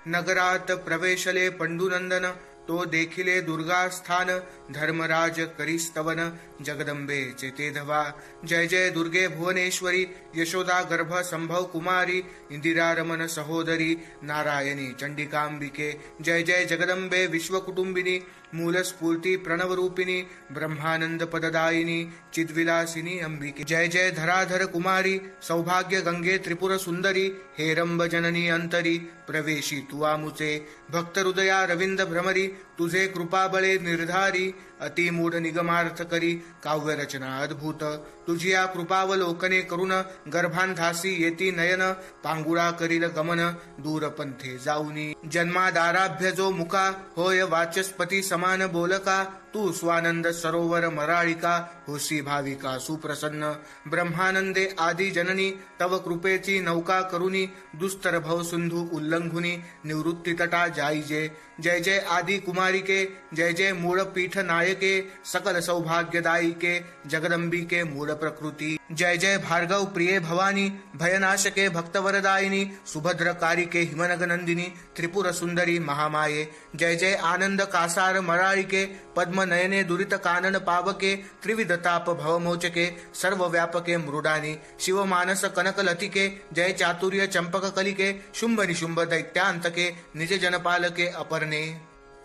नगरात प्रवेशले पंडुनंदन, तो देखिले दुर्गा स्थान, धर्मराज करी स्तवन, जगदंबे चेते धवा. जय जय दुर्गे भुवनेश्वरी, यशोदा गर्भ संभव कुमारी, इंदिरा रमन सहोदरी, नारायणी चंडिकांबिके. जय जय जगदंबे विश्वकुटुंबिनी, मूल स्फूर्ती प्रणवरूपिणी, ब्रह्मानंद पददायिनी, चिद्विलासिनी अंबिके. जय जय धराधर कुमारी, सौभाग्य गंगे त्रिपुर सुंदरी, हेरंब जननी अंतरी, प्रवेशी तुआमुचे. भक्त हृदया रविंद भ्रमरी, तुझे कृपाबळे निर्धारी, अतिमूढ निगमार्थ करी, काव्य रचना अद्भुत. तुझी या कृपावलोकने करून, गर्भांधासी येती नयन, पांगुळा करील गमन, दूरपंथे जाऊनी. जन्मादाराभ्य जो मुका, होय वाचस्पती समान बोलका, तू स्वानंद सरोवर मराळिका, होसी भाविका सुप्रसन्न. ब्रह्मानंदे आदी जननी, तव कृपेची नौका करुनी, दुस्तर भव सिंधू उल्लंघुनी, निवृत्ती तटा जाईजे. जय जय आदि कुमारिके, जय जय मूळ पीठ नायके, सकल सौभाग्यदायिके, जगदंबिके मूळ प्रकृती. जय जय भार्गव प्रिये भवानी, भयनाशके भक्तवरदायिनी, सुभद्र कारिके हिमनग नंदिनी, त्रिपुर सुंदरी महामाये. जय जय आनंद कासार मराळिके, पद्म नयने दुरित कानन पावके, त्रिविध ताप भवमोचके, सर्व व्यापके मृडानी, शिवमानस कनक लतिके. जय चातुर्य चंपक कलिके, शुंभ निशुंभ दैत्यांतके, निज जनपालके अपर्णे.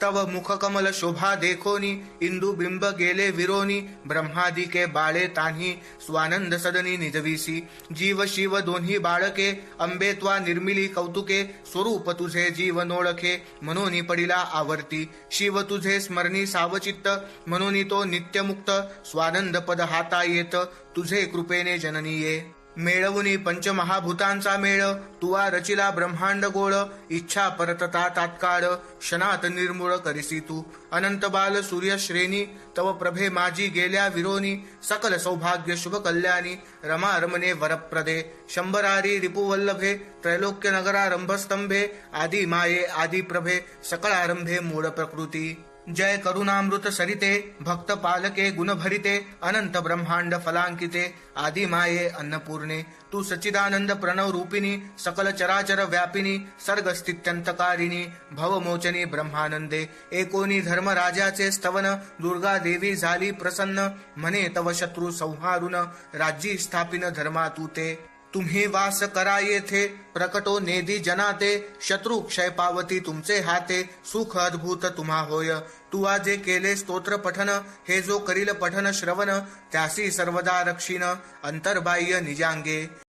तव मुख कमल शोभा देखोनी, इंदु बिंब गेले विरोनी, ब्रह्मादिके बाळे तान्ही, स्वानंद सदनी निजवीसी. जीव शिव दोन्ही बाळके, अंबे त्वा निर्मिली कौतुके, स्वरूप तुझे जीव नोळखे, म्हणून पडिला आवर्ती. शिव तुझे स्मरणी सावचित्त, म्हणून तो नित्यमुक्त, स्वानंद पद हाता येत, तुझे कृपेने जननीये. मेळवुनी पंचमहाभूतांचा मेळ, तुवा रचिला ब्रह्मांड गोळ, इच्छा परतता तात्काळ, क्षणात निर्मूळ करिसी तू. अनंत बाल सूर्य श्रेणी, तव प्रभे माझी गेल्या विरोनी, सकल सौभाग्य शुभ कल्याणी, रमा रमणे वरप्रदे. शंभरारी रिपुवल्लभे, त्रैलोक्य नगरारंभस्तंभे, आदि माये आदि प्रभे, सकळारंभे मूळ प्रकृती. जय करुणामृत सरिते, भक्त पालके गुण भरिते, अनंत ब्रह्मांड फलांकिते, आदि माये अन्नपूर्णे. तू सच्चिदानंद प्रणव रूपिणी, सकल चराचर व्यापिनी, सर्ग स्थित्यंतकारिणी, भवमोचनी ब्रह्मानंदे. एकोनी धर्मराजाचे स्तवन, दुर्गा देवी झाली प्रसन्न, म्हणे तव शत्रू संहारून, राज्यी स्थापिन धर्मा तू ते. तुम्ही वास करा येथे, प्रकटो नेदी जनाते, शत्रु क्षय पावती तुमचे हाते, सुख अद्भुत तुम्हा होय. तू जे केले स्तोत्र पठन, हे जो करील पठन श्रवण, त्यासी सर्वदा रक्षिण, अंतर्बाह्य निजांगे.